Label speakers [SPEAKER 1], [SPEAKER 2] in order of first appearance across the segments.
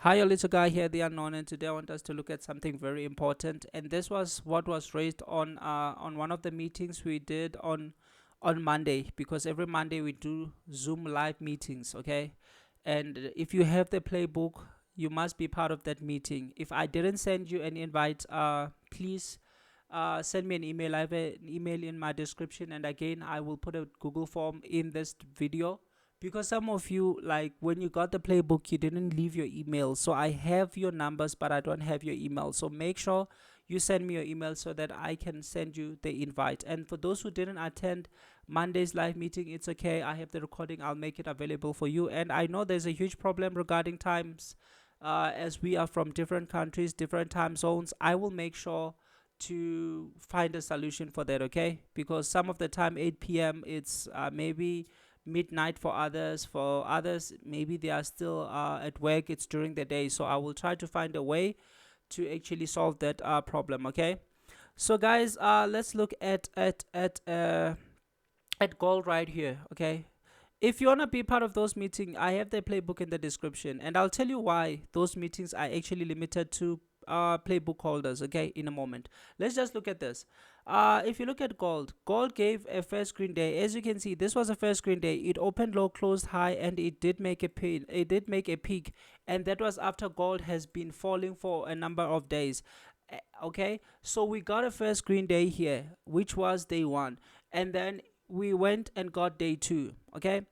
[SPEAKER 1] Hi, a little guy here, the unknown, and today I want us to look at something very important. And this was what was raised on one of the meetings we did on Monday, because every Monday we do Zoom live meetings, okay? And if you have the playbook, you must be part of that meeting. If I didn't send you an invite, please send me an email. I have an email in my description, and again, I will put a Google form in this video because some of you, like when you got the playbook, you didn't leave your email. So I have your numbers, but I don't have your email. So make sure you send me your email so that I can send you the invite. And for those who didn't attend Monday's live meeting, it's okay. I have the recording. I'll make it available for you. And I know there's a huge problem regarding times, as we are from different countries, different time zones. I will make sure to find a solution for that, okay? Because some of the time 8 p.m. it's maybe midnight for others. For others, maybe they are still at work. It's during the day, so I will try to find a way to actually solve that problem, okay? So guys, let's look at gold right here, okay? If you want to be part of those meetings, I have the playbook in the description, and I'll tell you why those meetings are actually limited to playbook holders, okay, in a moment. Let's just look at this. If you look at gold gave a first green day. As you can see, this was a first green day. It opened low, closed high, and it did make a pin. It did make a peak, and that was after gold has been falling for a number of days. Okay, so we got a first green day here, which was day one, and then we went and got day two, okay?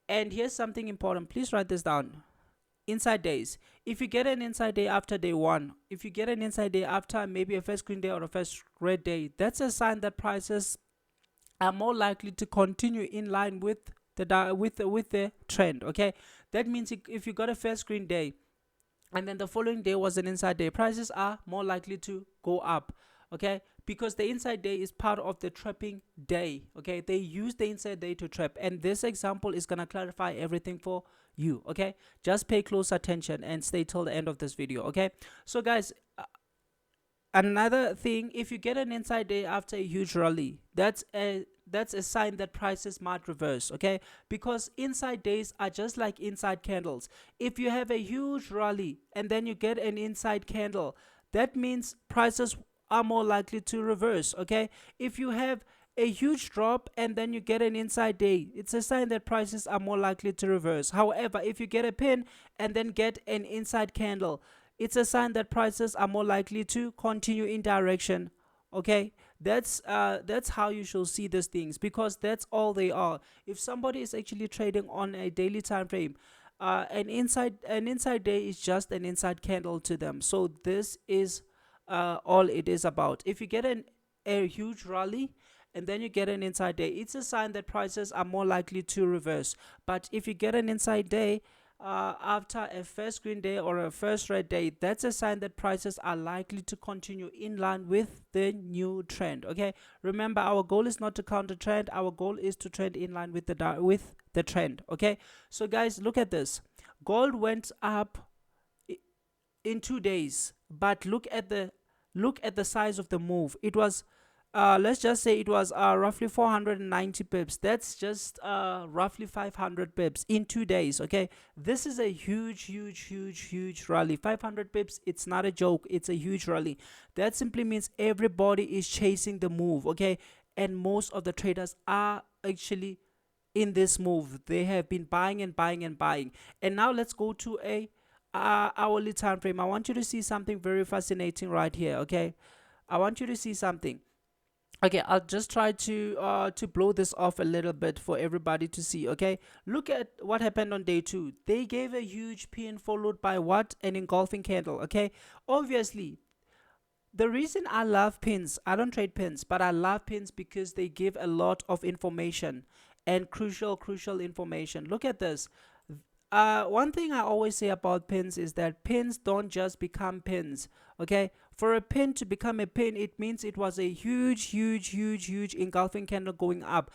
[SPEAKER 1] And here's something important. Please write this down. Inside days. If you get an inside day after day one, if you get an inside day after maybe a first green day or a first red day, that's a sign that prices are more likely to continue in line with the trend. Okay, that means if you got a first green day and then the following day was an inside day, prices are more likely to go up, okay? Because the inside day is part of the trapping day, okay? They use the inside day to trap, and this example is gonna clarify everything for you, okay? Just pay close attention and stay till the end of this video, okay? So guys, another thing, if you get an inside day after a huge rally, that's a sign that prices might reverse, okay? Because inside days are just like inside candles. If you have a huge rally and then you get an inside candle, that means prices are more likely to reverse, okay? If you have a huge drop and then you get an inside day, it's a sign that prices are more likely to reverse. However, if you get a pin and then get an inside candle, it's a sign that prices are more likely to continue in direction, okay? That's how you should see these things, because that's all they are. If somebody is actually trading on a daily time frame, an inside day is just an inside candle to them. So this is all it is about. If you get a huge rally and then you get an inside day, it's a sign that prices are more likely to reverse. But if you get an inside day after a first green day or a first red day, that's a sign that prices are likely to continue in line with the new trend, okay? Remember, our goal is not to counter trend. Our goal is to trend in line with the trend, okay? So guys, look at this. Gold went up in 2 days, but look at the size of the move. It was let's just say it was roughly 490 pips. That's just roughly 500 pips in 2 days, okay? This is a huge rally. 500 pips, it's not a joke. It's a huge rally. That simply means everybody is chasing the move, okay? And most of the traders are actually in this move. They have been buying and buying and buying. And now let's go to a hourly time frame. I want you to see something very fascinating right here, okay? I want you to see something. Okay, I'll just try to blow this off a little bit for everybody to see, okay? Look at what happened on day two. They gave a huge pin followed by what? An engulfing candle, okay? Obviously, the reason I love pins, I don't trade pins, but I love pins because they give a lot of information and crucial information. Look at this. One thing I always say about pins is that pins don't just become pins, okay? For a pin to become a pin, it means it was a huge engulfing candle going up.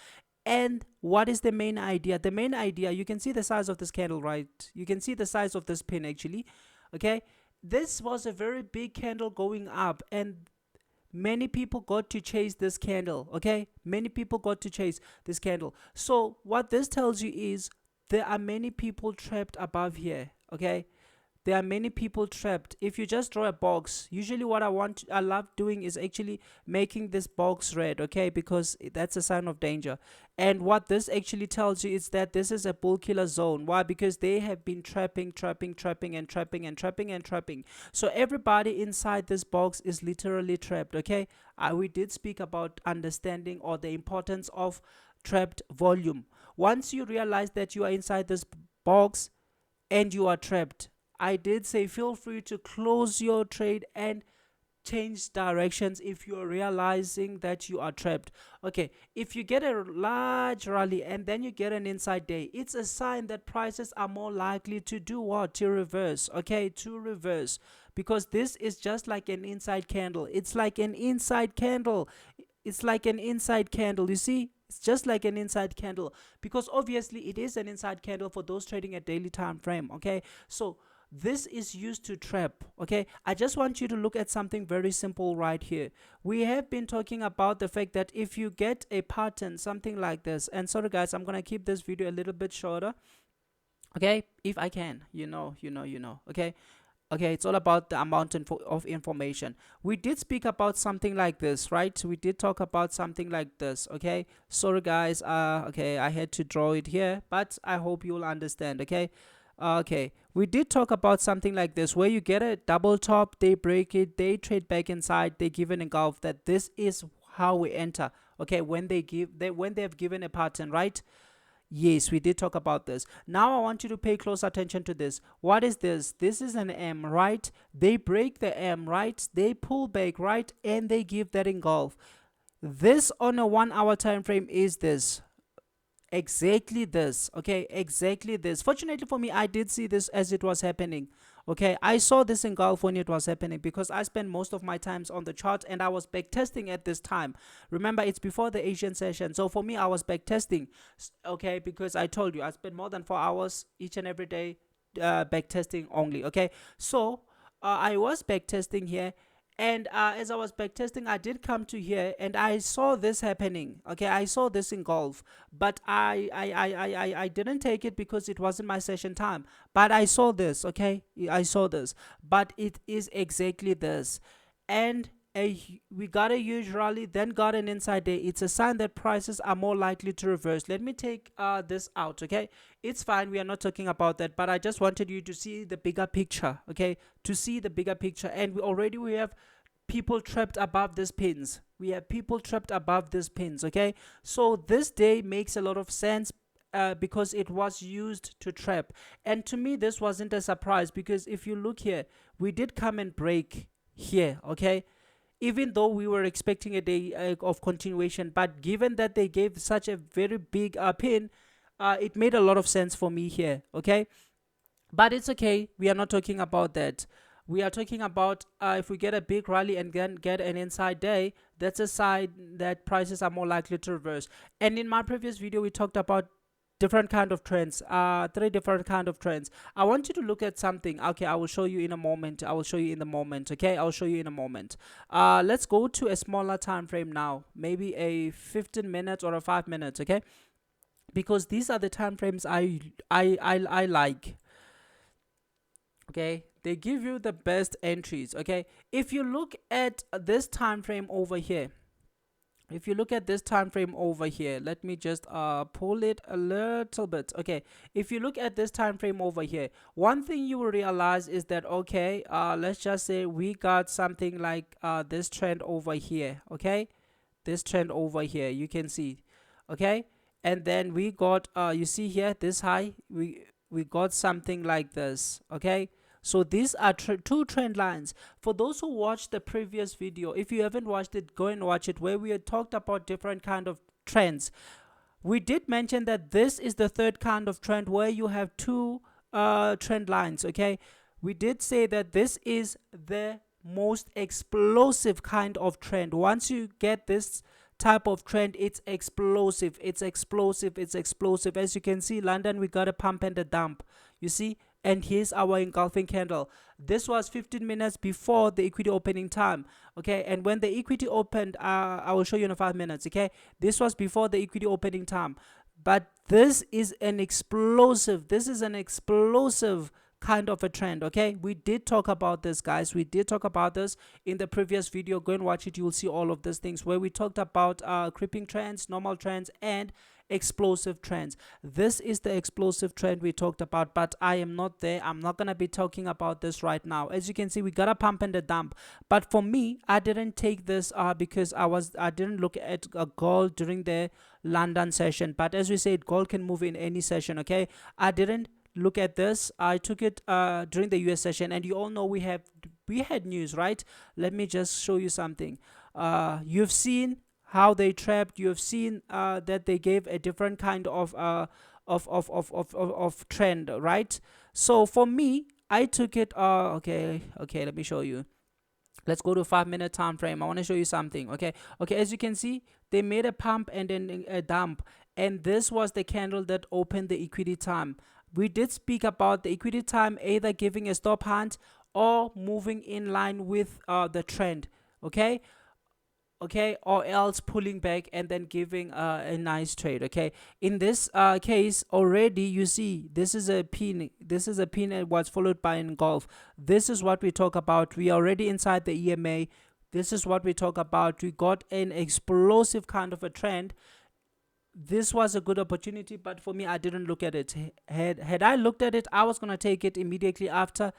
[SPEAKER 1] And what is the main idea? The main idea, you can see the size of this candle, right? You can see the size of this pin actually, okay? This was a very big candle going up, and many people got to chase this candle, okay? Many people got to chase this candle. So what this tells you is there are many people trapped above here, okay? there are many people trapped. If you just draw a box, usually what I love doing is actually making this box red, okay, because that's a sign of danger. And what this actually tells you is that this is a bull killer zone. Why? Because they have been trapping, and trapping. So everybody inside this box is literally trapped, okay. We did speak about understanding or the importance of trapped volume. Once you realize that you are inside this box and you are trapped, I did say feel free to close your trade and change directions if you're realizing that you are trapped. Okay, if you get a large rally and then you get an inside day, it's a sign that prices are more likely to do what? To reverse. Okay, to reverse, because this is just like an inside candle. It's like an inside candle. It's like an inside candle. You see, it's just like an inside candle, because obviously it is an inside candle for those trading at daily time frame. Okay, so this is used to trap. Okay, I just want you to look at something very simple right here. We have been talking about the fact that if you get a pattern something like this, and sorry guys, I'm gonna keep this video a little bit shorter, okay, if I can, okay. Okay, it's all about the amount of information. We did speak about something like this, right? We did talk about something like this, okay? Sorry guys, okay, I had to draw it here, but I hope you'll understand, okay? Okay, we did talk about something like this, where you get a double top, they break it, they trade back inside, they give an engulf. That this is how we enter, okay, when they have given a pattern, right? Yes, we did talk about this. Now I want you to pay close attention to this. What is this? This is an M, right? They break the M, right? They pull back, right? And they give that engulf. This on a 1 hour time frame is this. Exactly this, okay, exactly this. Fortunately for me, I did see this as it was happening. Okay, I saw this engulf when it was happening, because I spent most of my times on the chart and I was back testing at this time. Remember, it's before the Asian session, so for me I was back testing, okay, because I told you I spent more than 4 hours each and every day back testing only. Okay, so I was back testing here, and as I was backtesting, I did come to here and I saw this happening. Okay, I saw this engulf, but I didn't take it because it wasn't my session time. But I saw this, okay? I saw this, but it is exactly this. And we got a huge rally, then got an inside day. It's a sign that prices are more likely to reverse. Let me take this out, okay? It's fine, we are not talking about that, but I just wanted you to see the bigger picture, okay? To see the bigger picture. And we have people trapped above these pins. We have people trapped above these pins, okay? So this day makes a lot of sense because it was used to trap. And to me, this wasn't a surprise, because if you look here, we did come and break here, okay? Even though we were expecting a day of continuation, but given that they gave such a very big pin, it made a lot of sense for me here, okay? But it's okay, we are not talking about that. We are talking about if we get a big rally and then get an inside day, that's a sign that prices are more likely to reverse. And in my previous video, we talked about different kind of trends, 3 different kind of trends. I want you to look at something. Okay, I will show you in a moment. I will show you in the moment. Okay, I'll show you in a moment. Let's go to a smaller time frame now, maybe a 15 minutes or a 5 minutes. Okay, because these are the time frames I like. Okay, they give you the best entries. Okay, if you look at this time frame over here, if you look at this time frame over here, let me just pull it a little bit. Okay, if you look at this time frame over here, one thing you will realize is that, okay, let's just say we got something like this trend over here. Okay, this trend over here, you can see. Okay, and then we got you see here this high, we got something like this. Okay, so these are two trend lines. For those who watched the previous video, if you haven't watched it, go and watch it, where we had talked about different kind of trends. We did mention that this is the third kind of trend, where you have two trend lines. Okay, we did say that this is the most explosive kind of trend. Once you get this type of trend, it's explosive, it's explosive, it's explosive. As you can see, London, we got a pump and a dump, you see. And here's our engulfing candle. This was 15 minutes before the equity opening time. Okay, and when the equity opened, I will show you in 5 minutes. Okay, this was before the equity opening time, but this is an explosive kind of a trend. Okay, we did talk about this, guys. We did talk about this in the previous video. Go and watch it. You will see all of these things where we talked about creeping trends, normal trends, and explosive trends. This is the explosive trend we talked about, but I am not there. I'm not gonna be talking about this right now. As you can see, we got a pump and a dump, but for me, I didn't take this because I didn't look at a gold during the London session. But as we said, gold can move in any session. Okay, I didn't look at this. I took it during the US session, and you all know we had news, right? Let me just show you something. You've seen how they trapped. You have seen that they gave a different kind of trend, right? So for me, I took it. Okay, let me show you. Let's go to 5 minute time frame. I want to show you something. Okay, as you can see, they made a pump and then a dump, and this was the candle that opened the equity time. We did speak about the equity time either giving a stop hunt or moving in line with the trend. Okay, or else pulling back and then giving a nice trade. Okay, in this case already, you see this is a pin and what's followed by engulf. This is what we talk about. We are already inside the EMA. This is what we talk about. We got an explosive kind of a trend. This was a good opportunity, but for me, I didn't look at it. Had I looked at it, I was gonna take it immediately after,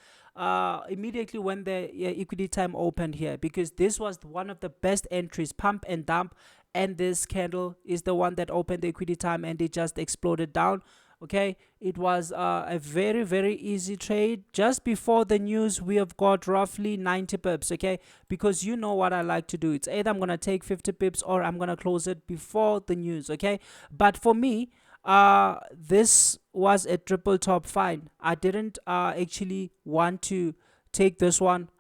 [SPEAKER 1] immediately when the equity time opened here, because this was one of the best entries, pump and dump, and this candle is the one that opened the equity time, and it just exploded down. Okay, it was a very, very easy trade. Just before the news, we have got roughly 90 pips. Okay, because you know what I like to do, it's either I'm gonna take 50 pips or I'm gonna close it before the news. Okay, but for me, this was a triple top. Fine, I didn't actually want to take this one,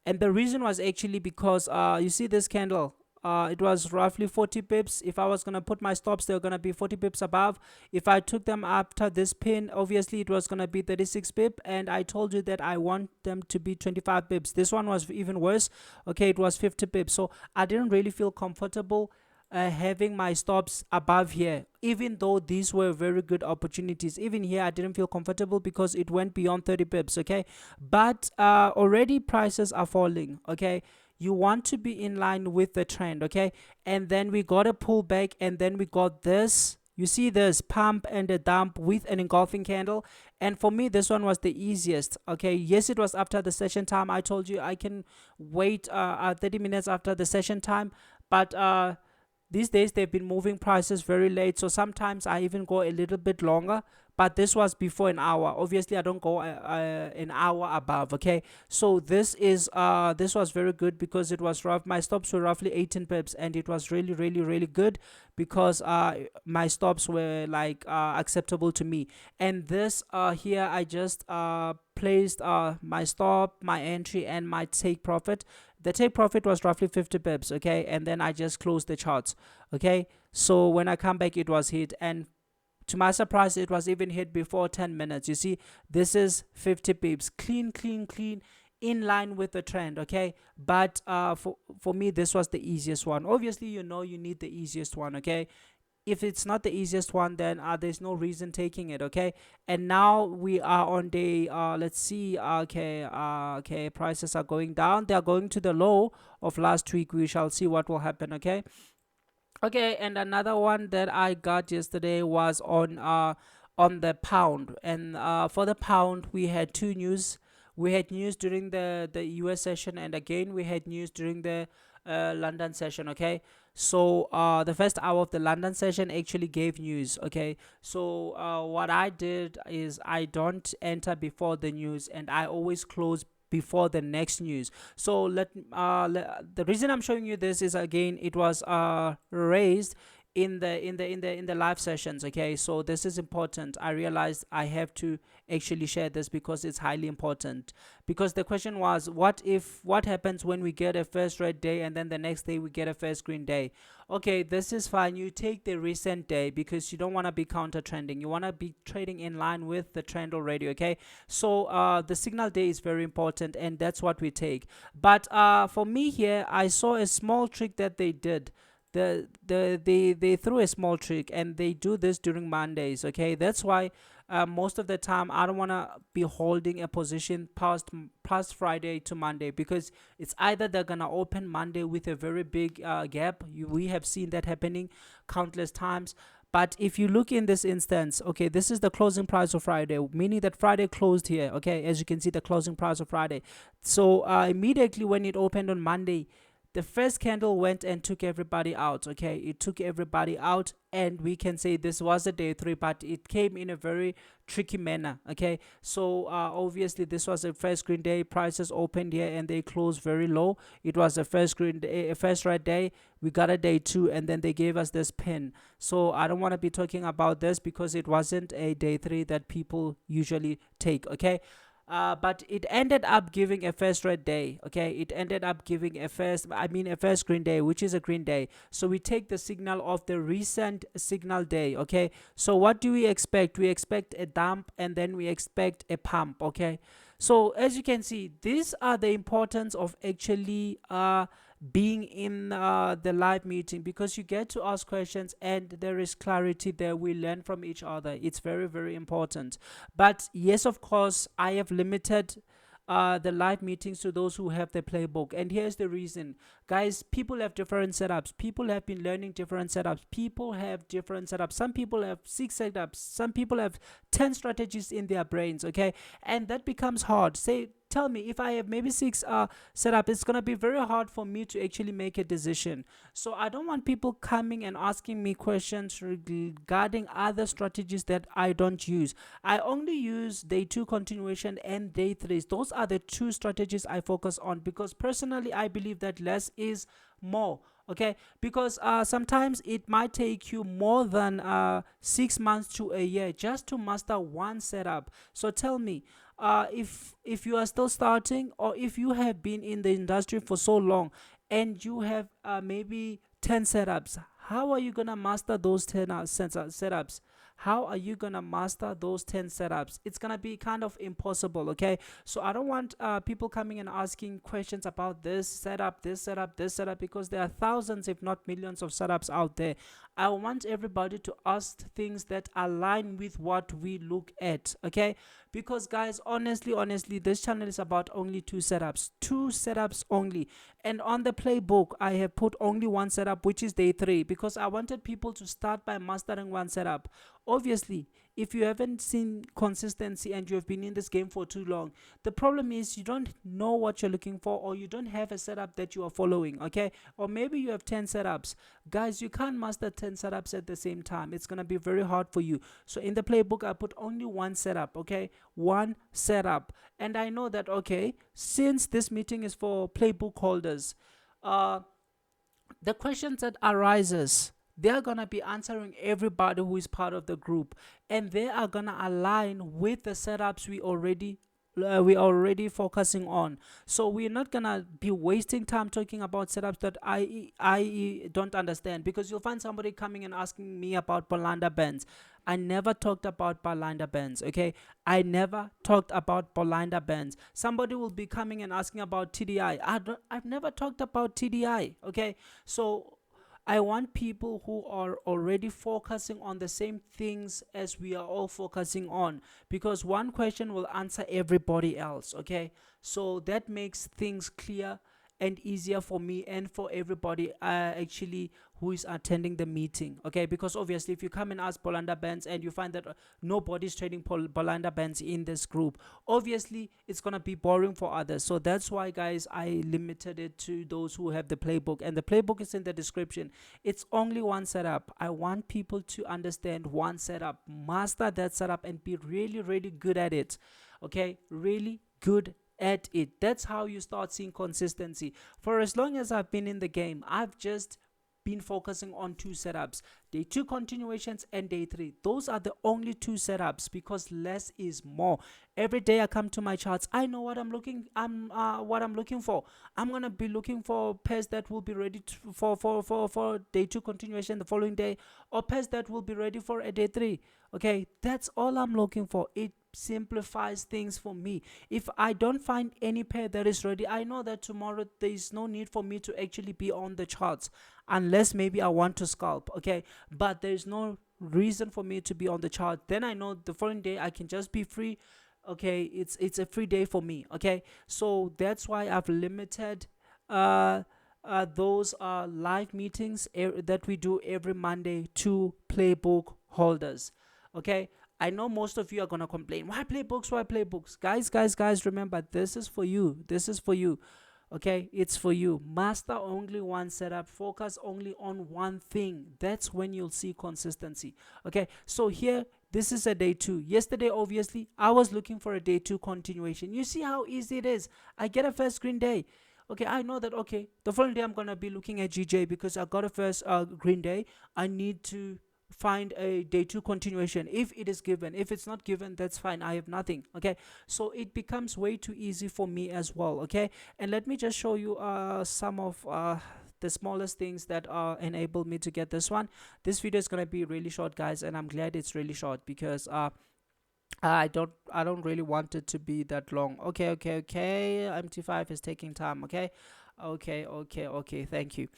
[SPEAKER 1] and the reason was actually because you see this candle, it was roughly 40 pips. If I was going to put my stops, they were going to be 40 pips above. If I took them after this pin, obviously it was going to be 36 pip, and I told you that I want them to be 25 pips. This one was even worse. Okay, it was 50 pips. So I didn't really feel comfortable having my stops above here, even though these were very good opportunities. Even here, I didn't feel comfortable because it went beyond 30 pips. Okay, but already prices are falling. Okay, you want to be in line with the trend. Okay, and then we got a pullback, and then we got this. You see this pump and a dump with an engulfing candle, and for me this one was the easiest. Okay, yes, it was after the session time. I told you I can wait 30 minutes after the session time, but these days they've been moving prices very late, so sometimes I even go a little bit longer, but this was before an hour. Obviously I don't go an hour above. Okay, so this was very good because it was rough. My stops were roughly 18 pips, and it was really, really, really good because my stops were like acceptable to me. And this here I just placed my stop, my entry, and my take profit. The take profit was roughly 50 pips. Okay, and then I just closed the charts. Okay, so when I come back, it was hit, and to my surprise, it was even hit before 10 minutes. You see, this is 50 pips, clean, clean, clean, in line with the trend. Okay, but for me, this was the easiest one. Obviously, you know, you need the easiest one. Okay, if it's not the easiest one, then there's no reason taking it. Okay, and now we are on day let's see. Okay, prices are going down. They are going to the low of last week. We shall see what will happen. Okay, and another one that I got yesterday was on the pound. And for the pound, we had two news. We had news during the US session, and again we had news during the London session. Okay, so the first hour of the London session actually gave news. Okay, so what I did is I don't enter before the news, and I always close before the next news. So the reason I'm showing you this is, again, it was raised in the live sessions. Okay, so this is important. I realized I have to actually share this because it's highly important. Because the question was, what happens when we get a first red day and then the next day we get a first green day? Okay, this is fine. You take the recent day because you don't want to be counter trending. You want to be trading in line with the trend already. Okay, so the signal day is very important, and that's what we take. But for me here, I saw a small trick that they did. They threw a small trick, and they do this during Mondays. Okay, that's why most of the time I don't want to be holding a position past Friday to Monday, because it's either they're gonna open Monday with a very big gap. We have seen that happening countless times. But if you look in this instance, okay, this is the closing price of Friday, meaning that Friday closed here, okay, as you can see, the closing price of Friday. So immediately when it opened on Monday, the first candle went and took everybody out. Okay, it took everybody out, and we can say this was a day three, but it came in a very tricky manner. Okay, so obviously this was a first green day. Prices opened here and they closed very low. It was a first green day, a first red day. We got a day two, and then they gave us this pin. So I don't want to be talking about this because it wasn't a day three that people usually take. Okay, but it ended up giving a first red day. Okay, it ended up giving a first green day, which is a green day. So we take the signal of the recent signal day. Okay, so what do we expect? We expect a dump, and then we expect a pump. Okay, so as you can see, these are the importance of actually being in the live meeting, because you get to ask questions and there is clarity there. We learn from each other. It's very, very important. But yes, of course, I have limited the live meetings to those who have the playbook. And here's the reason, guys: people have different setups. People have been learning different setups. People have different setups. Some people have 6 setups. Some people have 10 strategies in their brains. Okay, and that becomes hard. Say, tell me, if I have maybe 6 setup, it's gonna be very hard for me to actually make a decision. So I don't want people coming and asking me questions regarding other strategies that I don't use. I only use day two continuation and day threes. Those are the two strategies I focus on, because personally I believe that less is more. Okay, because sometimes it might take you more than 6 months to a year just to master one setup. So tell me, if you are still starting, or if you have been in the industry for so long and you have maybe 10 setups, how are you gonna master those 10 setups? How are you gonna master those 10 setups? It's gonna be kind of impossible. Okay, so I don't want people coming and asking questions about this setup, this setup, this setup, because there are thousands, if not millions, of setups out there. I want everybody to ask things that align with what we look at. Okay, because guys, honestly, this channel is about only two setups only. And on the playbook, I have put only one setup, which is day three, because I wanted people to start by mastering one setup. Obviously, if you haven't seen consistency and you have been in this game for too long, the problem is you don't know what you're looking for, or you don't have a setup that you are following. Okay, or maybe you have 10 setups. Guys, you can't master 10 setups at the same time. It's gonna be very hard for you. So in the playbook, I put only one setup. Okay, one setup. And I know that, okay, since this meeting is for playbook holders, the questions that arises, they're gonna be answering everybody who is part of the group, and they are gonna align with the setups we already focusing on. So we're not gonna be wasting time talking about setups that I don't understand, because you'll find somebody coming and asking me about Bolanda bands. I never talked about Bolanda bands. Okay, I never talked about Bolanda bands. Somebody will be coming and asking about TDI. I've never talked about TDI. Okay, so I want people who are already focusing on the same things as we are all focusing on, because one question will answer everybody else. Okay, so that makes things clear and easier for me and for everybody actually who is attending the meeting. Okay, because obviously if you come and ask Bolanda bands and you find that nobody's trading Bolanda bands in this group, obviously it's gonna be boring for others. So that's why, guys, I limited it to those who have the playbook, and the playbook is in the description. It's only one setup. I want people to understand one setup, master that setup, and be really, really good at it. Okay, really good at it. That's how you start seeing consistency. For as long as I've been in the game, I've just been focusing on two setups: day two continuations and day three. Those are the only two setups, because less is more. Every day I come to my charts, I know what I'm looking for. I'm gonna be looking for pairs that will be ready for day two continuation the following day, or pairs that will be ready for a day three. Okay, that's all I'm looking for. It simplifies things for me. If I don't find any pair that is ready, I know that tomorrow there is no need for me to actually be on the charts, unless maybe I want to scalp. Okay, but there is no reason for me to be on the chart, then I know the following day I can just be free. Okay, it's a free day for me. Okay, so that's why I've limited those live meetings that we do every Monday to playbook holders. Okay, I know most of you are gonna complain, why playbooks, why playbooks? Guys, remember, this is for you. This is for you. Okay, it's for you. Master only one setup, focus only on one thing. That's when you'll see consistency. Okay, so here, this is a day 2. Yesterday, obviously, I was looking for a day 2 continuation. You see how easy it is. I get a first green day. Okay, I know that. Okay, the following day I'm gonna be looking at GJ because I got a first green day. I need to find a day 2 continuation if it is given. If it's not given, that's fine, I have nothing. Okay, so it becomes way too easy for me as well. Okay, and let me just show you some of the smallest things that enable me to get this one. This video is gonna be really short, guys, and I'm glad it's really short because I don't really want it to be that long. Okay, MT5 is taking time. Okay, thank you.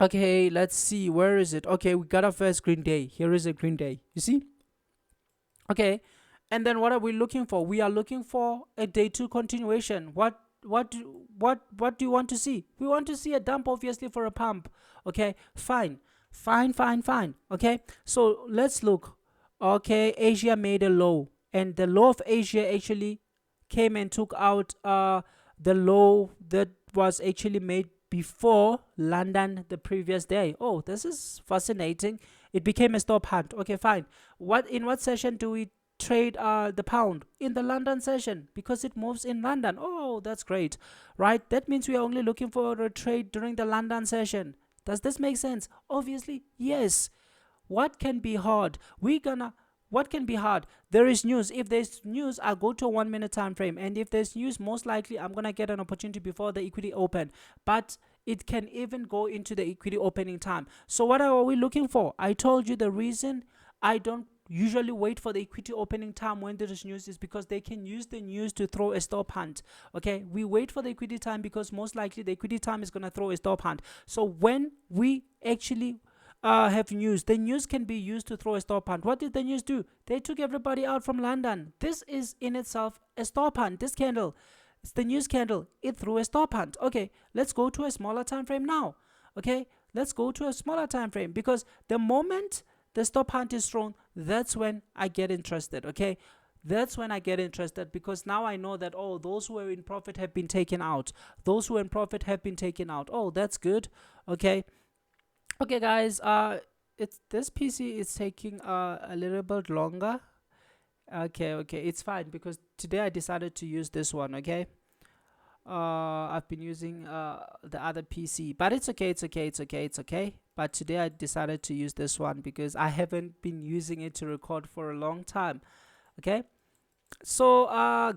[SPEAKER 1] Okay, let's see, where is it? Okay, we got our first green day. Here is a green day, you see. Okay, and then what are we looking for? We are looking for a day 2 continuation. What do you want to see? We want to see a dump, obviously, for a pump. Okay, fine. Okay, so let's look. Okay, Asia made a low, and the low of Asia actually came and took out the low that was actually made before London the previous day. Oh, this is fascinating. It became a stop hunt. Okay, fine. In what session do we trade the pound? In the London session, because it moves in London. Oh, that's great. Right, that means we are only looking for a trade during the London session. Does this make sense? Obviously yes. What can be hard? What can be hard? There is news. If there's news, I'll go to a 1 minute time frame, and if there's news, most likely I'm gonna get an opportunity before the equity open, but it can even go into the equity opening time. So what are we looking for? I told you the reason I don't usually wait for the equity opening time when there is news is because they can use the news to throw a stop hunt. Okay, we wait for the equity time because most likely the equity time is going to throw a stop hunt. So when we actually have news, the news can be used to throw a stop hunt. What did the news do? They took everybody out from London. This is in itself a stop hunt. This candle, it's the news candle, it threw a stop hunt. Okay, let's go to a smaller time frame now. Okay, let's go to a smaller time frame, because the moment the stop hunt is thrown, that's when I get interested. Okay, that's when I get interested, because now I know that, oh, those who are in profit have been taken out. Those who are in profit have been taken out. Oh, that's good. Okay, guys, it's this PC is taking a little bit longer. Okay, it's fine, because today I decided to use this one. Okay, I've been using the other PC, but it's okay. But today I decided to use this one because I haven't been using it to record for a long time. Okay, so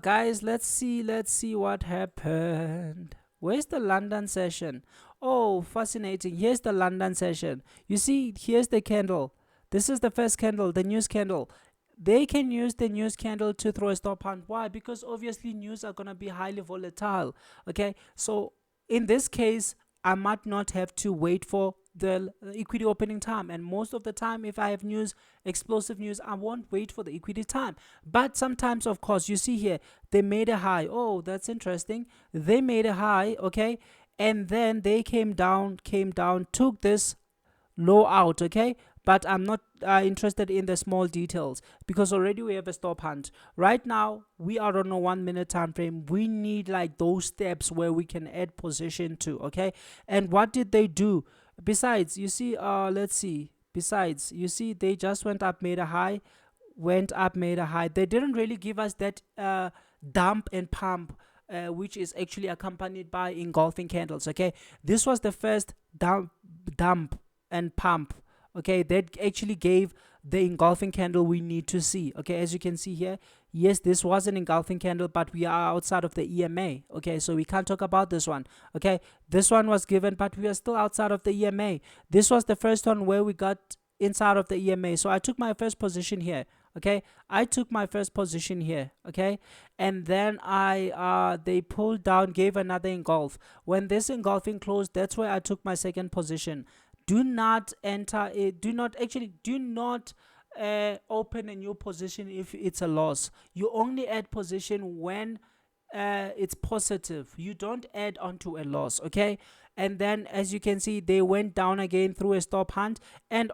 [SPEAKER 1] guys, let's see what happened. Where's the London session? Oh, fascinating. Here's the London session. You see, here's the candle. This is the first candle, the news candle. They can use the news candle to throw a stop hunt. Why? Because obviously news are going to be highly volatile. Okay, so in this case, I might not have to wait for the equity opening time, and most of the time, if I have news, explosive news, I won't wait for the equity time. But sometimes, of course, you see here, they made a high. Oh, that's interesting. They made a high. Okay, and then they came down, took this low out. Okay, but I'm not interested in the small details, because already we have a stop hunt. Right now we are on a 1 minute time frame. We need like those steps where we can add position to. Okay, and what did they do? Besides, you see, let's see, besides, you see, they just went up, made a high, went up, made a high. They didn't really give us that dump and pump, which is actually accompanied by engulfing candles. Okay, this was the first dump and pump. Okay, that actually gave the engulfing candle we need to see. Okay, as you can see here, yes, this was an engulfing candle, but we are outside of the EMA. Okay, so we can't talk about this one. Okay, this one was given, but we are still outside of the EMA. This was the first one where we got inside of the EMA. So I took my first position here. Okay, I took my first position here. Okay, and then they pulled down, gave another engulf. When this engulfing closed, that's where I took my second position. do not enter it, do not open a new position if it's a loss. You only add position when it's positive. You don't add onto a loss, okay? And then as you can see, they went down again through a stop hunt. And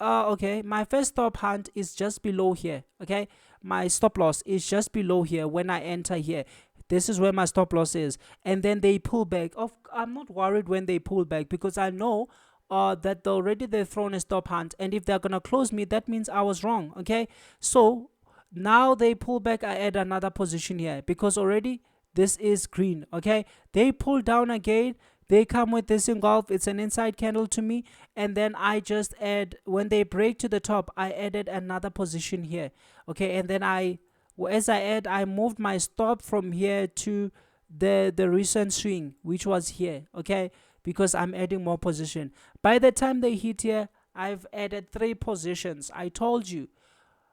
[SPEAKER 1] okay, my first stop hunt is just below here, okay? My stop loss is just below here when I enter here. This is where my stop loss is. And then they pull back. I'm not worried when they pull back, because I know that they've thrown a stop hunt, and if they're gonna close me, that means I was wrong, okay? So now they pull back, I add another position here, because already this is green, okay? They pull down again, they come with this engulf, it's an inside candle to me, and then I just add, when they break to the top, I added another position here, okay? And then as I add, I moved my stop from here to the recent swing, which was here, okay? Because I'm adding more position. By the time they hit here, I've added 3 positions. I told you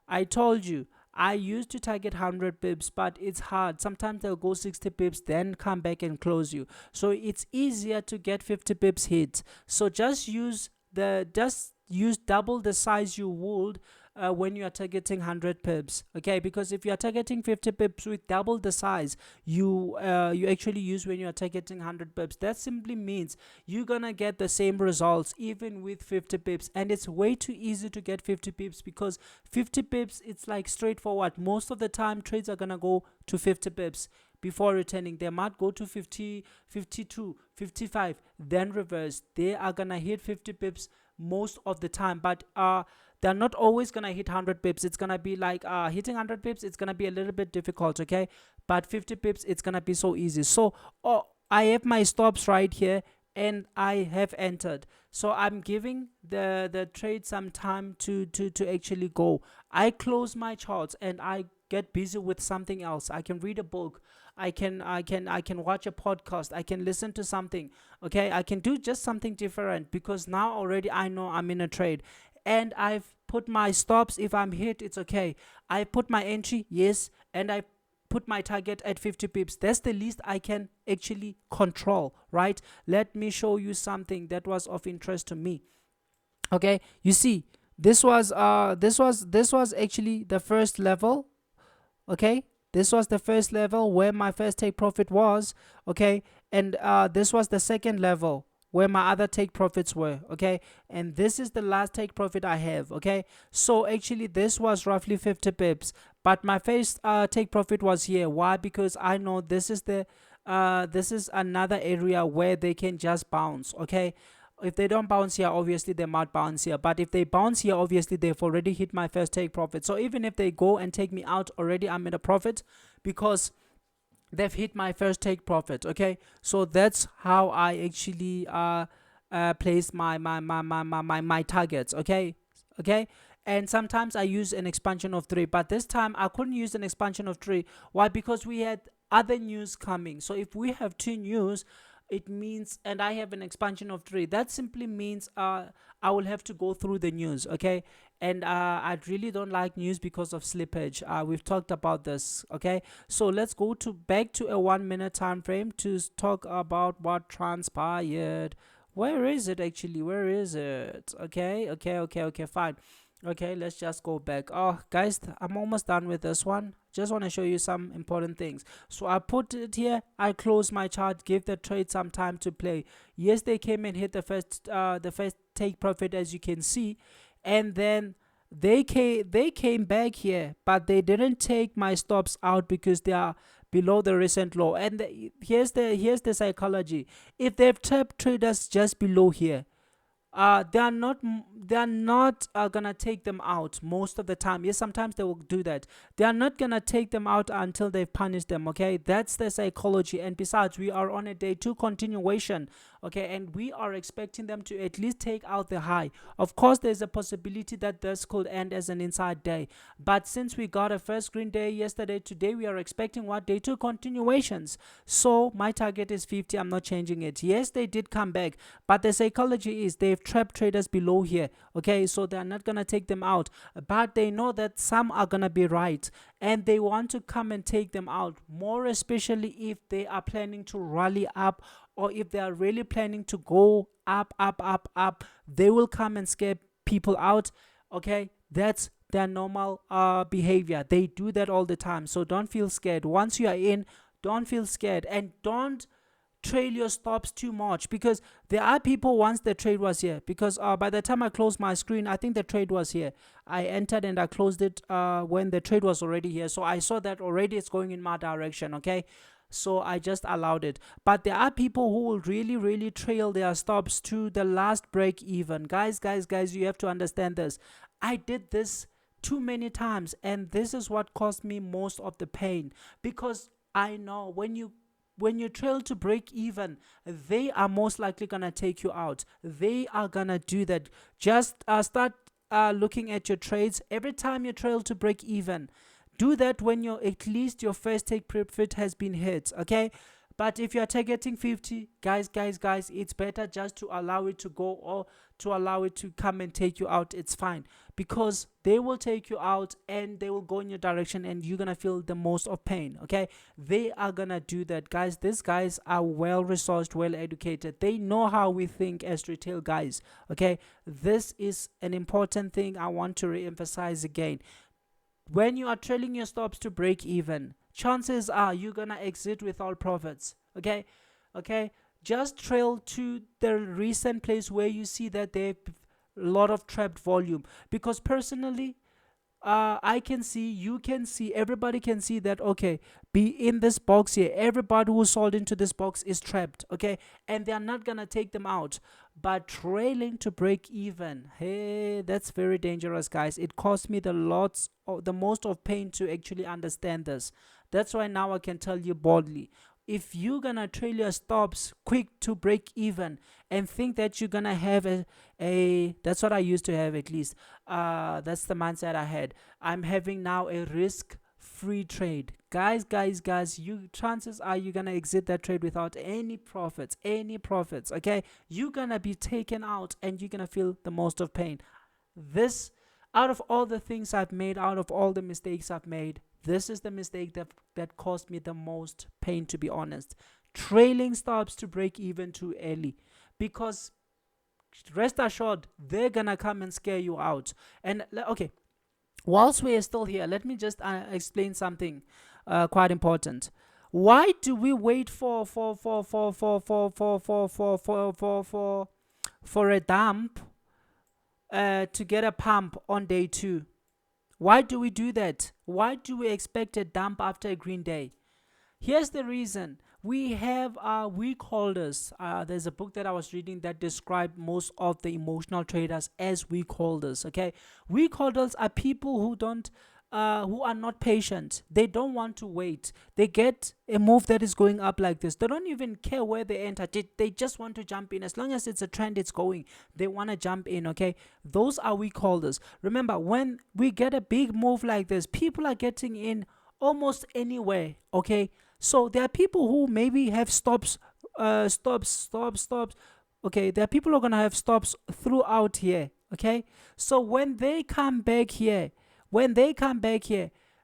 [SPEAKER 1] I used to target 100 pips, but it's hard. Sometimes they'll go 60 pips, then come back and close you. So it's easier to get 50 pips hit. So just use double the size you would when you are targeting 100 pips, okay? Because if you are targeting 50 pips with double the size you actually use when you are targeting 100 pips, that simply means you're gonna get the same results even with 50 pips. And it's way too easy to get 50 pips, because 50 pips, it's like straightforward. Most of the time trades are gonna go to 50 pips before returning. They might go to 50, 52, 55, then reverse. They are gonna hit 50 pips most of the time, but they're not always gonna hit 100 pips. It's gonna be like hitting 100 pips, it's gonna be a little bit difficult, okay? But 50 pips, it's gonna be so easy. So I have my stops right here, and I have entered. So I'm giving the trade some time to actually go. I close my charts and I get busy with something else. I can read a book, I can watch a podcast, I can listen to something, okay? I can do just something different, because now already I know I'm in a trade, and I've put my stops. If I'm hit, it's okay. I put my entry, yes, and I put my target at 50 pips. That's the least I can actually control, right? Let me show you something that was of interest to me. Okay, you see, this was actually the first level, okay? This was the first level where my first take profit was, okay? And this was the second level where my other take profits were, okay? And this is the last take profit I have, okay? So actually this was roughly 50 pips, but my first take profit was here. Why? Because I know this is another area where they can just bounce, okay? If they don't bounce here, obviously they might bounce here, but if they bounce here, obviously they've already hit my first take profit. So even if they go and take me out, already I'm in a profit, because they've hit my first take profit, okay? So that's how I actually place my targets, okay? And sometimes I use an expansion of 3, but this time I couldn't use an expansion of 3. Why? Because we had other news coming. So if we have 2 news, it means, and I have an expansion of 3, that simply means I will have to go through the news, okay? And I really don't like news because of slippage. We've talked about this, okay? So let's go back to a 1 minute time frame to talk about what transpired. Where is it actually? Where is it? Okay, fine. Okay, let's just go back. Oh guys, I'm almost done with this one. Just want to show you some important things. So I put it here, I close my chart, give the trade some time to play. Yes, they came and hit the first take profit, as you can see, and then they came back here, but they didn't take my stops out because they are below the recent low. And here's the psychology. If they've tapped traders just below here, they're not gonna take them out most of the time. Yes, sometimes they will do that. They are not gonna take them out until they've punished them, okay? That's the psychology. And besides, we are on a day 2 continuation, okay? And we are expecting them to at least take out the high. Of course, there's a possibility that this could end as an inside day, but since we got a first green day yesterday, today we are expecting what? Day 2 continuations. So my target is 50. I'm not changing it. Yes, they did come back, but the psychology is they've trap traders below here, okay? So they're not gonna take them out, but they know that some are gonna be right, and they want to come and take them out, more especially if they are planning to rally up, or if they are really planning to go up, up, up, up. They will come and scare people out, okay? That's their normal behavior. They do that all the time. So don't feel scared. Once you are in, don't feel scared, and don't trail your stops too much, because there are people, once the trade was here, because by the time I closed my screen, I think the trade was here. I entered and I closed it when the trade was already here, so I saw that already it's going in my direction, okay? So I just allowed it. But there are people who will really trail their stops to the last break even. Guys, you have to understand this. I did this too many times, and this is what caused me most of the pain, because I know when you trail to break even, they are most likely gonna take you out. They are gonna do that. Just start looking at your trades every time you trail to break even. Do that when you're at least your first take profit has been hit, okay? But if you're targeting 50, guys, it's better just to allow it to go, or to allow it to come and take you out. It's fine, because they will take you out and they will go in your direction, and you're gonna feel the most of pain, okay? They are gonna do that, guys. These guys are well resourced, well educated. They know how we think as retail guys, okay? This is an important thing I want to re-emphasize again. When you are trailing your stops to break even, chances are you're gonna exit without profits, okay? Just trail to the recent place where you see that there's a lot of trapped volume, because personally, I can see, you can see, everybody can see that, okay, be in this box here, everybody who sold into this box is trapped, okay? And they are not gonna take them out. But trailing to break even, hey, that's very dangerous, guys. It cost me the most of pain to actually understand this. That's why now I can tell you boldly, if you're gonna trail your stops quick to break even and think that you're gonna have a that's what I used to have, at least that's the mindset I had. I'm having now a risk free trade, guys. You, chances are you're gonna exit that trade without any profits, okay? You're gonna be taken out, and you're gonna feel the most of pain. This, out of all the things I've made, out of all the mistakes I've made, this is the mistake that caused me the most pain, to be honest. Trailing stops to break even too early, because rest assured they're gonna come and scare you out. And okay, whilst we are still here, let me just explain something quite important. Why do we wait for a dump to get a pump on day 2? Why do we do that? Why do we expect a dump after a green day? Here's the reason. We have weak holders. There's a book that I was reading that described most of the emotional traders as weak holders. Okay, weak holders are people who are not patient. They don't want to wait. They get a move that is going up like this. They don't even care where they enter. They just want to jump in. As long as it's a trend, it's going. They want to jump in, okay? Those are weak holders. Remember, when we get a big move like this, people are getting in almost anywhere, okay? So there are people who maybe have stops. Okay, there are people who are going to have stops throughout here, okay? So when they come back here,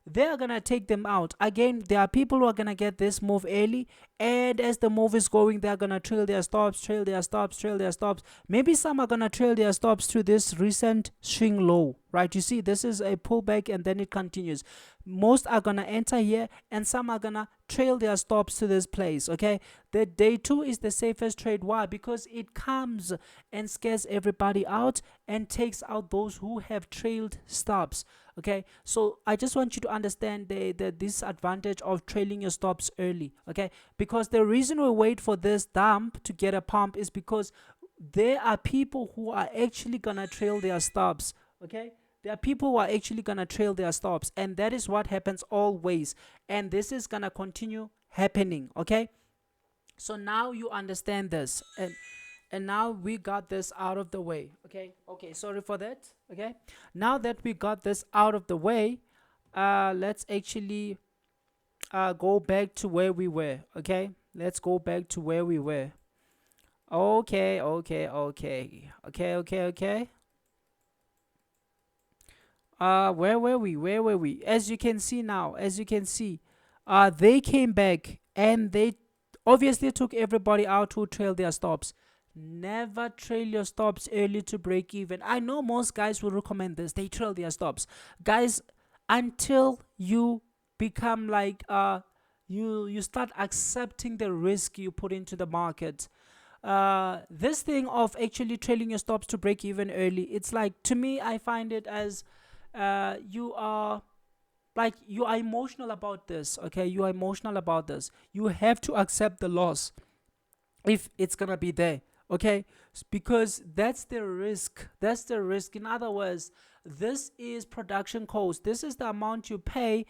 [SPEAKER 1] they're gonna take them out. Again, there are people who are gonna get this move early, and as the move is going, they're gonna trail their stops. Maybe some are gonna trail their stops to this recent swing low, right? You see, this is a pullback and then it continues. Most are gonna enter here, and some are gonna trail their stops to this place, okay? The day 2 is the safest trade. Why? Because it comes and scares everybody out and takes out those who have trailed stops. Okay, so I just want you to understand the disadvantage of trailing your stops early, okay? Because the reason we wait for this dump to get a pump is because there are people who are actually gonna trail their stops, okay? There are people who are actually gonna trail their stops, and that is what happens always, and this is gonna continue happening, okay? So now you understand this, and now we got this out of the way, okay? Sorry for that, okay? Now that we got this out of the way, let's actually go back to where we were, okay? Let's go back to where we were. Okay, okay, okay, okay, okay, okay. Where were we? Where were we? As you can see now, as you can see, they came back and they obviously took everybody out who trailed their stops. Never trail your stops early to break even. I know most guys will recommend this. They trail their stops, guys, until you become like you start accepting the risk you put into the market. This thing of actually trailing your stops to break even early, it's like, to me, I find it as you are like, you are emotional about this. Okay, you are emotional about this. You have to accept the loss if it's gonna be there. Okay, because that's the risk. That's the risk. In other words, this is production cost. This is the amount you pay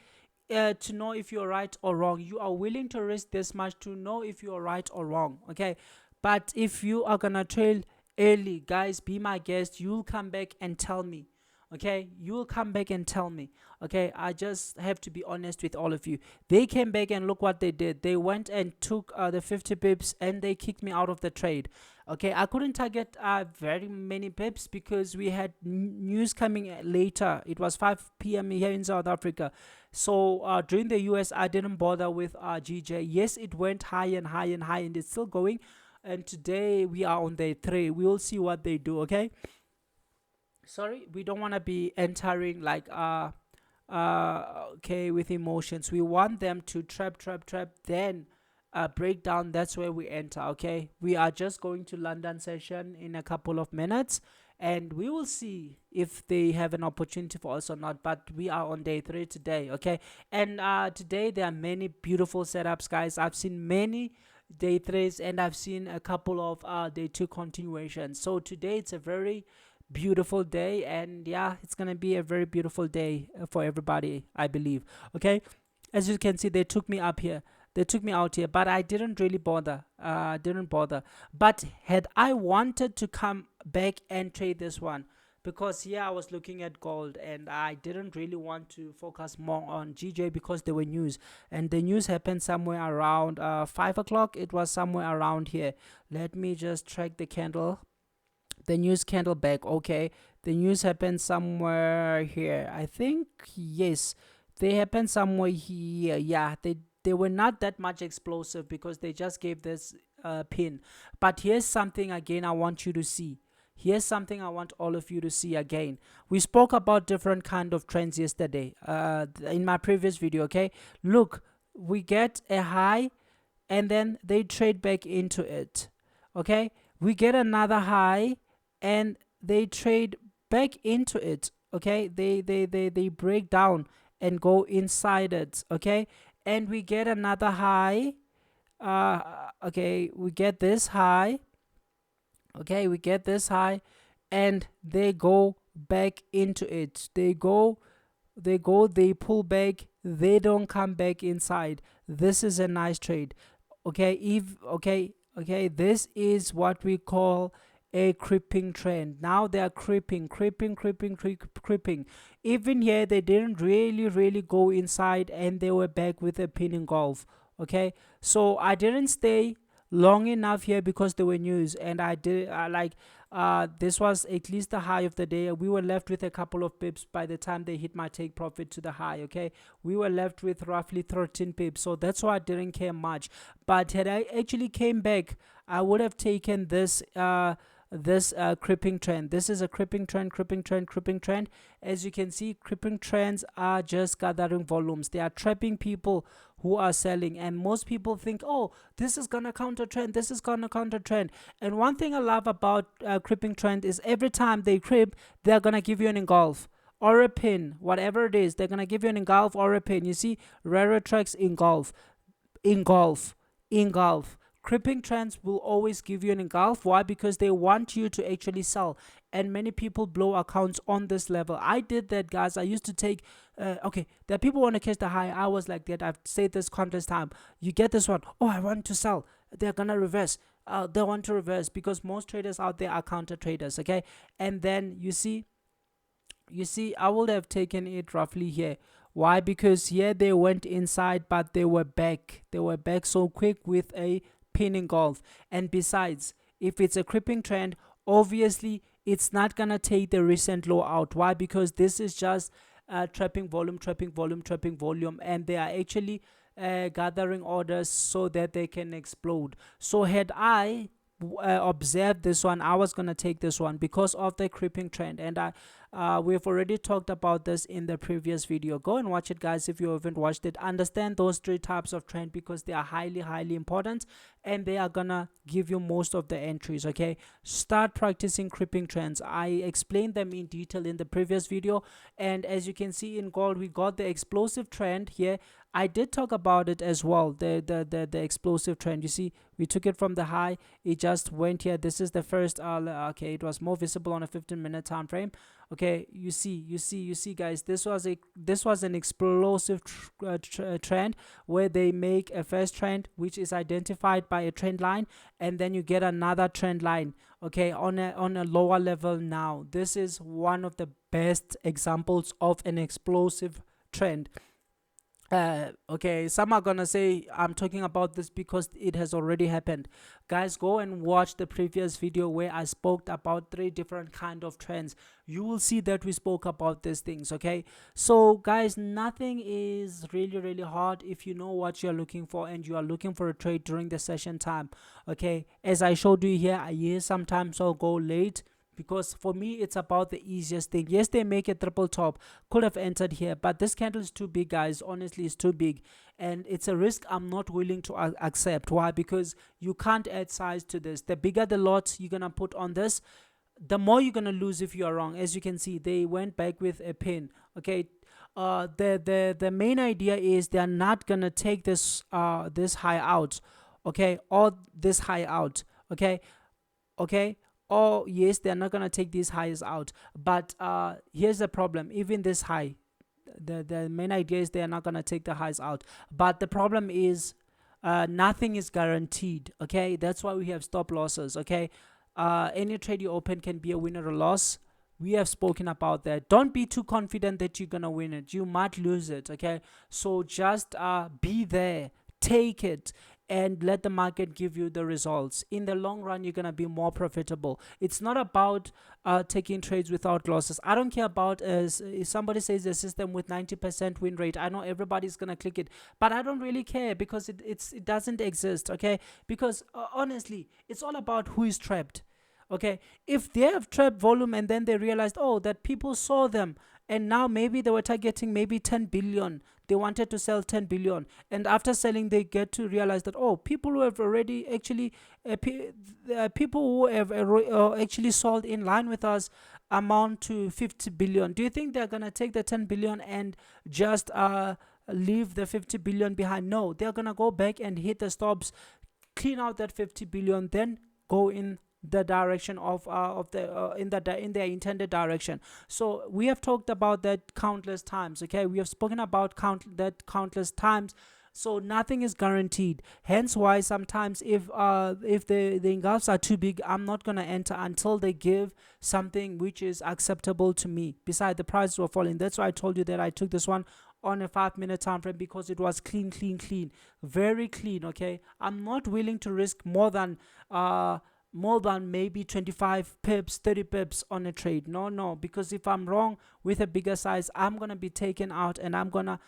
[SPEAKER 1] to know if you're right or wrong. You are willing to risk this much to know if you're right or wrong. Okay, but if you are gonna trail early, guys, be my guest. You'll come back and tell me. Okay, you'll come back and tell me. Okay, I just have to be honest with all of you. They came back and look what they did. They went and took the 50 pips and they kicked me out of the trade. Okay, I couldn't target very many pips because we had news coming later. It was 5 p.m. here in South Africa. So during the US, I didn't bother with GJ. Yes, it went high and high and high, and it's still going. And today we are on day 3. We will see what they do. Okay, sorry, we don't want to be entering like okay, with emotions. We want them to trap, then break down. That's where we enter. Okay, we are just going to London session in a couple of minutes, and we will see if they have an opportunity for us or not. But we are on day 3 today. Okay, and today there are many beautiful setups, guys. I've seen many day 3s and I've seen a couple of day 2 continuations. So today it's a very beautiful day, and yeah, it's gonna be a very beautiful day for everybody, I believe. Okay, as you can see, they took me up here, they took me out here, but I didn't really bother. Didn't bother. But had I wanted to come back and trade this one, because here I was looking at gold and I didn't really want to focus more on GJ because there were news, and the news happened somewhere around 5 o'clock. It was somewhere around here. Let me just track the candle, the news candle back. Okay, the news happened somewhere here, I think. Yes, they happened somewhere here. Yeah, they were not that much explosive because they just gave this pin. But here's something again I want you to see. Here's something I want all of you to see again. We spoke about different kind of trends yesterday in my previous video. Okay, look, we get a high and then they trade back into it. Okay, we get another high and they trade back into it. Okay, they break down and go inside it. Okay, and we get another high. Okay, we get this high. Okay, we get this high and they go back into it. They pull back, they don't come back inside. This is a nice trade. Okay, if okay, this is what we call a creeping trend. Now they are creeping. Even here they didn't really go inside and they were back with a pin engulf. Okay, so I didn't stay long enough here because there were news, and I did like this was at least the high of the day. We were left with a couple of pips by the time they hit my take profit to the high. Okay, we were left with roughly 13 pips, so that's why I didn't care much. But had I actually came back, I would have taken this creeping trend. This is a creeping trend. As you can see, creeping trends are just gathering volumes. They are trapping people who are selling, and most people think, oh, this is gonna counter trend, this is gonna counter trend. And one thing I love about creeping trend is every time they creep, they're gonna give you an engulf or a pin, whatever it is. They're gonna give you an engulf or a pin. You see, rare tracks engulf. Creeping trends will always give you an engulf. Why? Because they want you to actually sell, and many people blow accounts on this level. I did that, guys. I used to take okay, there are people want to catch the high. I was like that. I've said this countless time. You get this one, oh, I want to sell, they're gonna reverse. They want to reverse because most traders out there are counter traders. Okay, and then you see, I would have taken it roughly here. Why? Because here they went inside, but they were back so quick with a pin engulf. And besides, if it's a creeping trend, obviously it's not gonna take the recent low out. Why? Because this is just trapping volume, trapping volume, trapping volume, and they are actually gathering orders so that they can explode. So had I observed this one, I was gonna take this one because of the creeping trend, and we've already talked about this in the previous video. Go and watch it, guys, if you haven't watched it. Understand those three types of trend because they are highly important, and they are gonna give you most of the entries. Okay, start practicing creeping trends. I explained them in detail in the previous video, and as you can see in gold, we got the explosive trend here. I did talk about it as well, the explosive trend. You see, we took it from the high, it just went here. This is the first okay, it was more visible on a 15-minute time frame. Okay, you see guys, this was an explosive trend where they make a first trend which is identified by a trend line, and then you get another trend line, okay, on a lower level. Now this is one of the best examples of an explosive trend. Okay, some are gonna say I'm talking about this because it has already happened. Guys, go and watch the previous video where I spoke about 3 different kind of trends. You will see that we spoke about these things. Okay, so guys, nothing is really hard if you know what you're looking for and you are looking for a trade during the session time. Okay, as I showed you here, sometimes I'll go late, because for me it's about the easiest thing. Yes, they make a triple top, could have entered here, but this candle is too big, guys. Honestly, it's too big, and it's a risk I'm not willing to accept. Why? Because you can't add size to this. The bigger the lot you're gonna put on this, the more you're gonna lose if you are wrong. As you can see, they went back with a pin. Okay, the main idea is they are not gonna take this this high out, okay, or this high out. Okay, oh yes, they're not gonna take these highs out, but here's the problem. Even this high, the main idea is they're not gonna take the highs out, but the problem is nothing is guaranteed. Okay, that's why we have stop losses. Okay, any trade you open can be a win or a loss. We have spoken about that. Don't be too confident that you're gonna win it. You might lose it. Okay, so just be there, take it, and let the market give you the results. In the long run, you're gonna be more profitable. It's not about taking trades without losses. I don't care about if somebody says a system with 90% win rate. I know everybody's gonna click it, but I don't really care because it doesn't exist. Okay, because honestly, it's all about who is trapped. Okay, if they have trapped volume and then they realized, oh, that people saw them, and now maybe they were targeting maybe 10 billion, they wanted to sell 10 billion, and after selling they get to realize that, oh, people who have already actually people who have actually sold in line with us amount to 50 billion. Do you think they're gonna take the 10 billion and just leave the 50 billion behind? No, they're gonna go back and hit the stops, clean out that 50 billion, then go in the direction of in their intended direction. So we have talked about that countless times. Okay, we have spoken about countless times. So nothing is guaranteed, hence why sometimes if the engulfs are too big, I'm not gonna enter until they give something which is acceptable to me. Besides, the prices were falling. That's why I told you that I took this one on a 5-minute time frame, because it was clean, very clean. Okay, I'm not willing to risk more than maybe 25 pips, 30 pips on a trade. No, because if I'm wrong with a bigger size, I'm gonna be taken out, and I'm gonna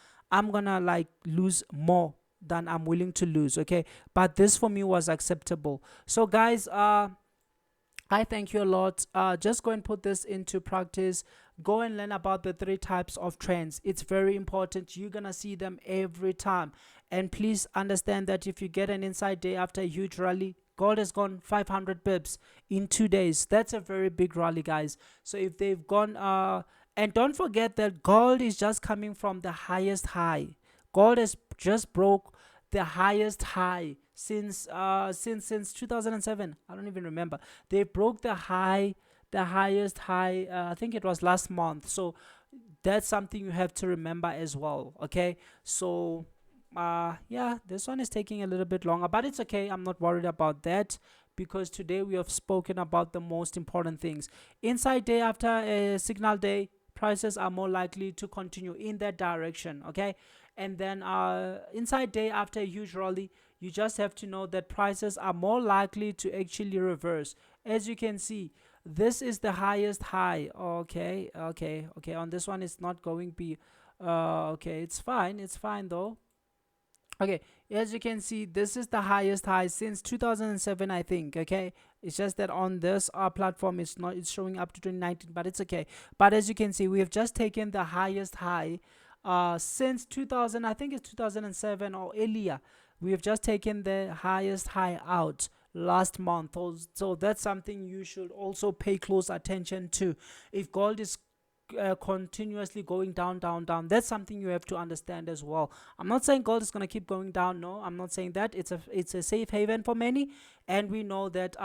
[SPEAKER 1] like lose more than I'm willing to lose. Okay, but this for me was acceptable. So guys, I thank you a lot. Just go and put this into practice. Go and learn about the 3 types of trends. It's very important. You're gonna see them every time, and please understand that if you get an inside day after a huge rally, gold has gone 500 pips in 2 days. That's a very big rally, guys. So if they've gone and don't forget that gold is just coming from the highest high. Gold has just broke the highest high since 2007. I don't even remember. They broke the highest high, I think it was last month. So that's something you have to remember as well. Okay, so yeah, this one is taking a little bit longer, but it's okay. I'm not worried about that, because today we have spoken about the most important things. Inside day after a signal day, prices are more likely to continue in that direction. Okay, and then inside day after a huge rally, you just have to know that prices are more likely to actually reverse. As you can see, this is the highest high. Okay, okay, on this one it's not going to be okay, it's fine though. Okay, as you can see, this is the highest high since 2007, I think. Okay, it's just that on this platform it's not, it's showing up to 2019, but it's okay. But as you can see, we have just taken the highest high since 2000, I think it's 2007 or earlier. We have just taken the highest high out last month. So that's something you should also pay close attention to. If gold is continuously going down, down, down, that's something you have to understand as well. I'm not saying gold is going to keep going down. No, I'm not saying that. It's a safe haven for many, and we know that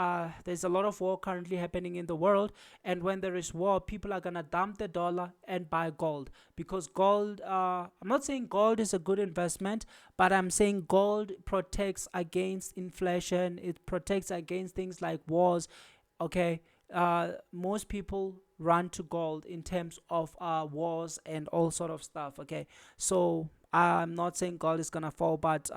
[SPEAKER 1] there's a lot of war currently happening in the world, and when there is war, people are going to dump the dollar and buy gold, because gold, I'm not saying gold is a good investment, but I'm saying gold protects against inflation. It protects against things like wars. Okay, most people run to gold in terms of wars and all sort of stuff. Okay, so I'm not saying gold is gonna fall, but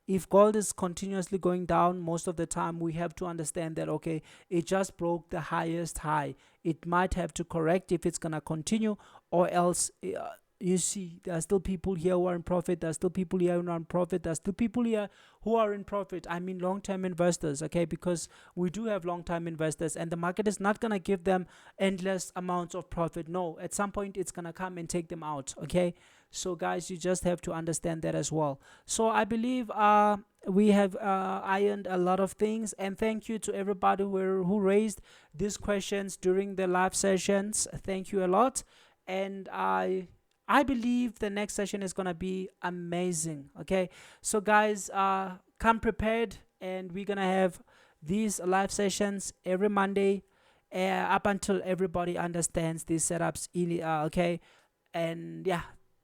[SPEAKER 1] if gold is continuously going down, most of the time we have to understand that, okay, it just broke the highest high. It might have to correct if it's gonna continue, or else you see, there are still people here who are in profit. There are still people here who are in profit. There are still people here who are in profit. I mean, long-term investors, okay? Because we do have long-term investors, and the market is not gonna give them endless amounts of profit. No, at some point it's gonna come and take them out, okay? So guys, you just have to understand that as well. So I believe we have ironed a lot of things, and thank you to everybody who raised these questions during the live sessions. Thank you a lot, and I believe the next session is gonna be amazing. Okay, so guys, come prepared, and we're gonna have these live sessions every Monday, up until everybody understands these setups. Okay, and yeah,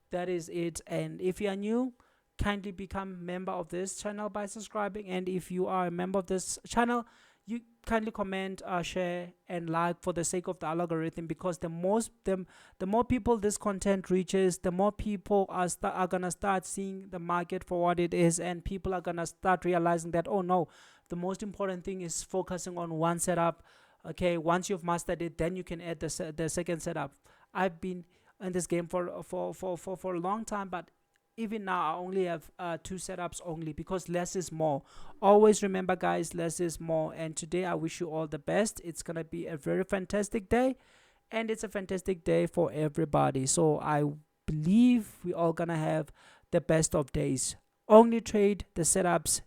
[SPEAKER 1] that is it. And if you are new, kindly become member of this channel by subscribing. And if you are a member of this channel, you kindly comment, share, and like for the sake of the algorithm, because the more people this content reaches, the more people are gonna start seeing the market for what it is, and people are gonna start realizing that, oh no, the most important thing is focusing on one setup. Okay, once you've mastered it, then you can add the second setup. I've been in this game for a long time, but even now I only have two setups only, because less is more. Always remember, guys, less is more. And today I wish you all the best. It's gonna be a very fantastic day, and it's a fantastic day for everybody. So I believe we all gonna have the best of days. Only trade the setups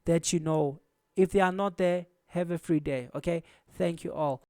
[SPEAKER 1] that you know. If they are not there, have a free day. Okay, thank you all.